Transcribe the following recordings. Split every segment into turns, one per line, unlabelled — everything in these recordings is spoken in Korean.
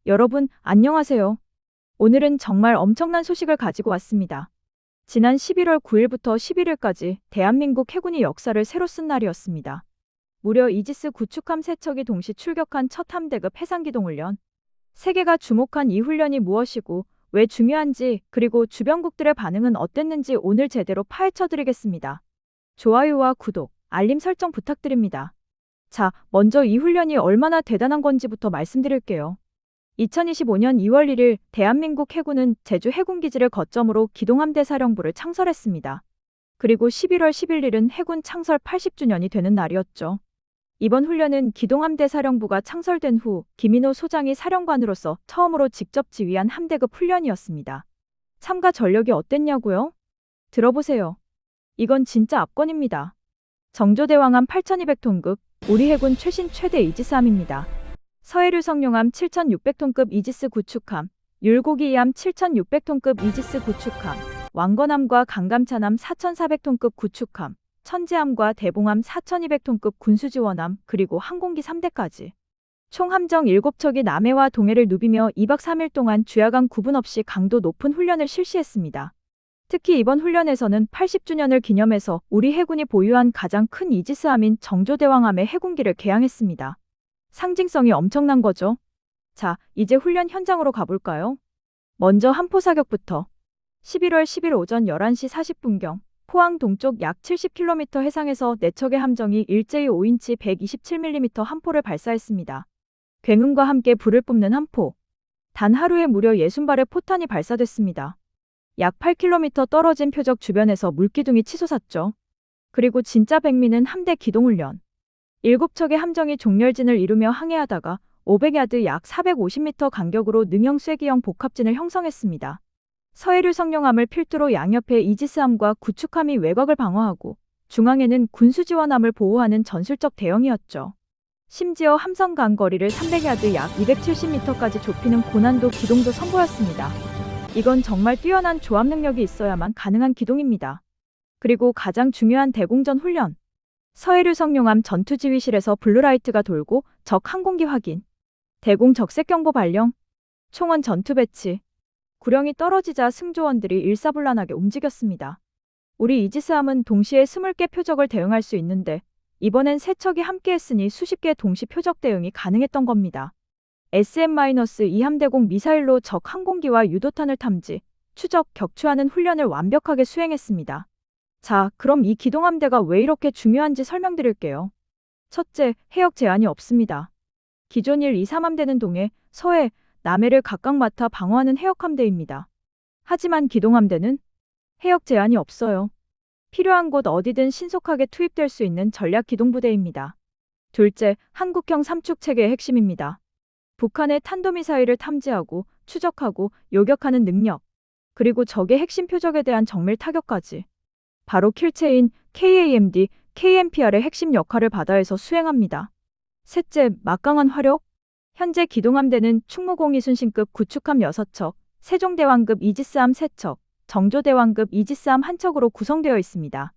여러분, 안녕하세요. 오늘은 정말 엄청난 소식을 가지고 왔습니다. 지난 11월 9일부터 11일까지 대한민국 해군이 역사를 새로 쓴 날이었습니다. 무려 이지스 구축함 3척이 동시 출격한 첫 함대급 해상기동훈련. 세계가 주목한 이 훈련이 무엇이고 왜 중요한지 그리고 주변국들의 반응은 어땠는지 오늘 제대로 파헤쳐드리겠습니다. 좋아요와 구독, 알림 설정 부탁드립니다. 자, 먼저 이 훈련이 얼마나 대단한 건지부터 말씀드릴게요. 2025년 2월 1일 대한민국 해군은 제주 해군기지를 거점으로 기동함대 사령부를 창설했습니다. 그리고 11월 11일은 해군 창설 80주년이 되는 날이었죠. 이번 훈련은 기동함대 사령부가 창설된 후 김인호 소장이 사령관으로서 처음으로 직접 지휘한 함대급 훈련이었습니다. 참가 전력이 어땠냐고요? 들어보세요. 이건 진짜 압권입니다. 정조대왕함 8200톤급, 우리 해군 최신 최대 이지스함입니다. 서해류 성룡함 7600톤급 이지스 구축함, 율곡이함 7600톤급 이지스 구축함, 왕건함과 강감찬함 4400톤급 구축함, 천지함과 대봉함 4200톤급 군수지원함, 그리고 항공기 3대까지. 총 함정 7척이 남해와 동해를 누비며 2박 3일 동안 주야간 구분 없이 강도 높은 훈련을 실시했습니다. 특히 이번 훈련에서는 80주년을 기념해서 우리 해군이 보유한 가장 큰 이지스함인 정조대왕함의 해군기를 개항했습니다. 상징성이 엄청난 거죠. 자, 이제 훈련 현장으로 가볼까요? 먼저 함포 사격부터. 11월 10일 오전 11시 40분경 포항 동쪽 약 70km 해상에서 4척의 함정이 일제히 5인치 127mm 함포를 발사했습니다. 굉음과 함께 불을 뿜는 함포. 단 하루에 무려 60발의 포탄이 발사됐습니다. 약 8km 떨어진 표적 주변에서 물기둥이 치솟았죠. 그리고 진짜 백미는 함대 기동훈련. 7척의 함정이 종렬진을 이루며 항해하다가 500야드 약 450m 간격으로 능형 쐐기형 복합진을 형성했습니다. 서해류 성룡함을 필두로 양옆에 이지스함과 구축함이 외곽을 방어하고 중앙에는 군수지원함을 보호하는 전술적 대형이었죠. 심지어 함성 간거리를 300야드 약 270m까지 좁히는 고난도 기동도 선보였습니다. 이건 정말 뛰어난 조합 능력이 있어야만 가능한 기동입니다. 그리고 가장 중요한 대공전 훈련. 서해류 성룡함 전투지휘실에서 블루라이트가 돌고 적 항공기 확인. 대공 적색경보 발령. 총원 전투 배치. 구령이 떨어지자 승조원들이 일사불란하게 움직였습니다. 우리 이지스함은 동시에 20개 표적을 대응할 수 있는데 이번엔 3척이 함께했으니 수십 개의 동시 표적 대응이 가능했던 겁니다. SM-2 함대공 미사일로 적 항공기와 유도탄을 탐지, 추적, 격추하는 훈련을 완벽하게 수행했습니다. 자, 그럼 이 기동함대가 왜 이렇게 중요한지 설명드릴게요. 첫째, 해역 제한이 없습니다. 기존 1, 2, 3함대는 동해, 서해, 남해를 각각 맡아 방어하는 해역함대입니다. 하지만 기동함대는 해역 제한이 없어요. 필요한 곳 어디든 신속하게 투입될 수 있는 전략기동부대입니다. 둘째, 한국형 삼축 체계의 핵심입니다. 북한의 탄도미사일을 탐지하고 추적하고 요격하는 능력, 그리고 적의 핵심 표적에 대한 정밀 타격까지. 바로 킬체인, KAMD, KMPR의 핵심 역할을 바다에서 수행합니다. 셋째, 막강한 화력. 현재 기동함대는 충무공이순신급 구축함 6척, 세종대왕급 이지스함 3척, 정조대왕급 이지스함 1척으로 구성되어 있습니다.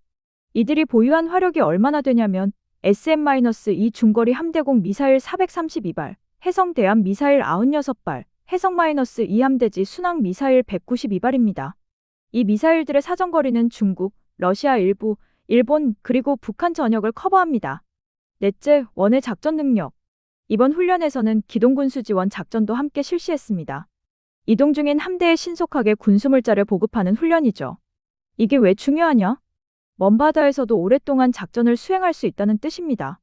이들이 보유한 화력이 얼마나 되냐면 SM-2 중거리 함대공 미사일 432발, 해성-대함 미사일 96발, 해성-2 함대지 순항 미사일 192발입니다. 이 미사일들의 사정거리는 중국, 러시아 일부, 일본 그리고 북한 전역을 커버합니다. 넷째, 원해 작전 능력. 이번 훈련에서는 기동군수 지원 작전도 함께 실시했습니다. 이동 중인 함대에 신속하게 군수물자를 보급하는 훈련이죠. 이게 왜 중요하냐? 먼 바다에서도 오랫동안 작전을 수행할 수 있다는 뜻입니다.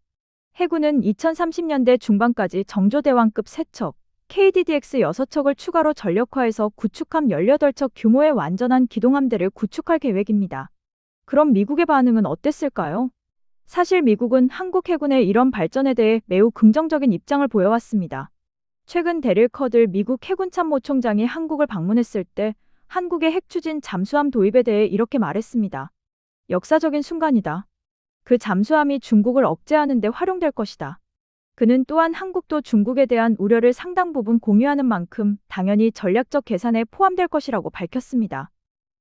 해군은 2030년대 중반까지 정조대왕급 3척, KDDX 6척을 추가로 전력화해서 구축함 18척 규모의 완전한 기동함대를 구축할 계획입니다. 그럼 미국의 반응은 어땠을까요? 사실 미국은 한국 해군의 이런 발전에 대해 매우 긍정적인 입장을 보여왔습니다. 최근 데릴 커들 미국 해군참모총장이 한국을 방문했을 때 한국의 핵추진 잠수함 도입에 대해 이렇게 말했습니다. 역사적인 순간이다. 그 잠수함이 중국을 억제하는 데 활용될 것이다. 그는 또한 한국도 중국에 대한 우려를 상당 부분 공유하는 만큼 당연히 전략적 계산에 포함될 것이라고 밝혔습니다.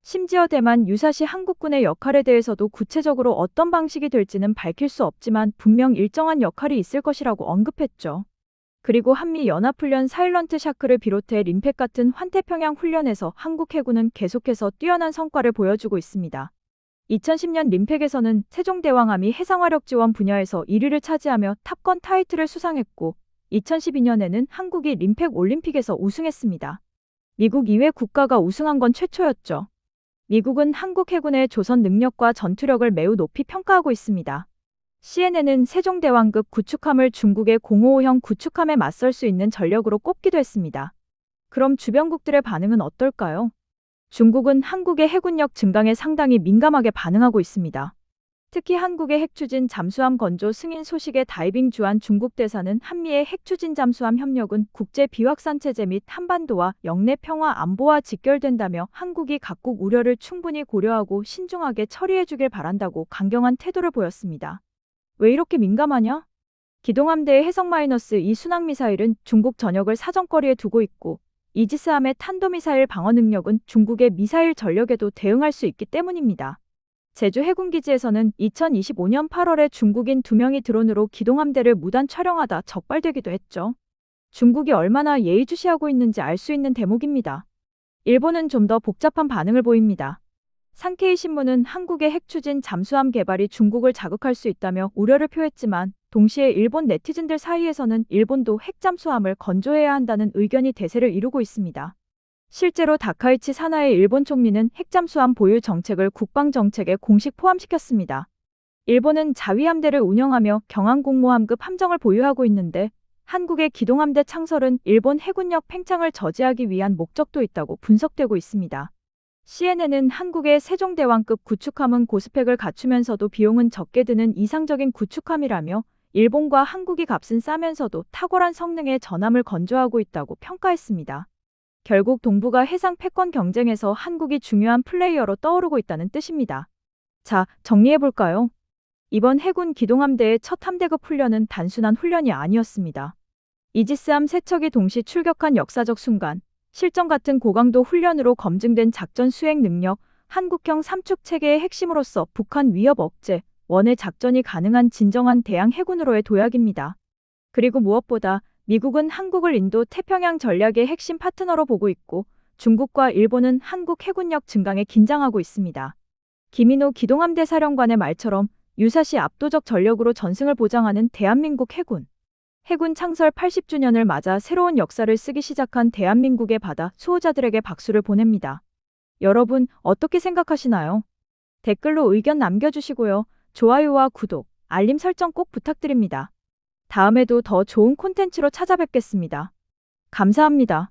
심지어 대만 유사시 한국군의 역할에 대해서도 구체적으로 어떤 방식이 될지는 밝힐 수 없지만 분명 일정한 역할이 있을 것이라고 언급했죠. 그리고 한미연합훈련 사일런트 샤크를 비롯해 림팩 같은 환태평양 훈련에서 한국 해군은 계속해서 뛰어난 성과를 보여주고 있습니다. 2010년 림팩에서는 세종대왕함이 해상화력 지원 분야에서 1위를 차지하며 탑건 타이틀을 수상했고 2012년에는 한국이 림팩 올림픽에서 우승했습니다. 미국 이외 국가가 우승한 건 최초였죠. 미국은 한국 해군의 조선 능력과 전투력을 매우 높이 평가하고 있습니다. CNN은 세종대왕급 구축함을 중국의 055형 구축함에 맞설 수 있는 전력으로 꼽기도 했습니다. 그럼 주변국들의 반응은 어떨까요? 중국은 한국의 해군력 증강에 상당히 민감하게 반응하고 있습니다. 특히 한국의 핵추진 잠수함 건조 승인 소식에 다이빙 주한 중국 대사는 한미의 핵추진 잠수함 협력은 국제 비확산 체제 및 한반도와 영내 평화 안보와 직결된다며 한국이 각국 우려를 충분히 고려하고 신중하게 처리해주길 바란다고 강경한 태도를 보였습니다. 왜 이렇게 민감하냐? 기동함대의 해성-2 순항미사일은 중국 전역을 사정거리에 두고 있고 이지스함의 탄도미사일 방어 능력은 중국의 미사일 전력에도 대응할 수 있기 때문입니다. 제주 해군기지에서는 2025년 8월에 중국인 2명이 드론으로 기동함대를 무단 촬영하다 적발되기도 했죠. 중국이 얼마나 예의주시하고 있는지 알 수 있는 대목입니다. 일본은 좀 더 복잡한 반응을 보입니다. 산케이 신문은 한국의 핵추진 잠수함 개발이 중국을 자극할 수 있다며 우려를 표했지만 동시에 일본 네티즌들 사이에서는 일본도 핵잠수함을 건조해야 한다는 의견이 대세를 이루고 있습니다. 실제로 다카이치 사나의 일본 총리는 핵잠수함 보유 정책을 국방정책에 공식 포함시켰습니다. 일본은 자위함대를 운영하며 경항공모함급 함정을 보유하고 있는데 한국의 기동함대 창설은 일본 해군력 팽창을 저지하기 위한 목적도 있다고 분석되고 있습니다. CNN은 한국의 세종대왕급 구축함은 고스펙을 갖추면서도 비용은 적게 드는 이상적인 구축함이라며 일본과 한국이 값은 싸면서도 탁월한 성능의 전함을 건조하고 있다고 평가했습니다. 결국 동북아 해상 패권 경쟁에서 한국이 중요한 플레이어로 떠오르고 있다는 뜻입니다. 자, 정리해볼까요? 이번 해군 기동함대의 첫 함대급 훈련은 단순한 훈련이 아니었습니다. 이지스함 3척이 동시 출격한 역사적 순간, 실전 같은 고강도 훈련으로 검증된 작전 수행 능력, 한국형 삼축 체계의 핵심으로서 북한 위협 억제, 원의 작전이 가능한 진정한 대양 해군으로의 도약입니다. 그리고 무엇보다 미국은 한국을 인도 태평양 전략의 핵심 파트너로 보고 있고 중국과 일본은 한국 해군력 증강에 긴장하고 있습니다. 김인호 기동함대 사령관의 말처럼 유사시 압도적 전력으로 전승을 보장하는 대한민국 해군. 해군 창설 80주년을 맞아 새로운 역사를 쓰기 시작한 대한민국의 바다 수호자들에게 박수를 보냅니다. 여러분 어떻게 생각하시나요? 댓글로 의견 남겨주시고요. 좋아요와 구독, 알림 설정 꼭 부탁드립니다. 다음에도 더 좋은 콘텐츠로 찾아뵙겠습니다. 감사합니다.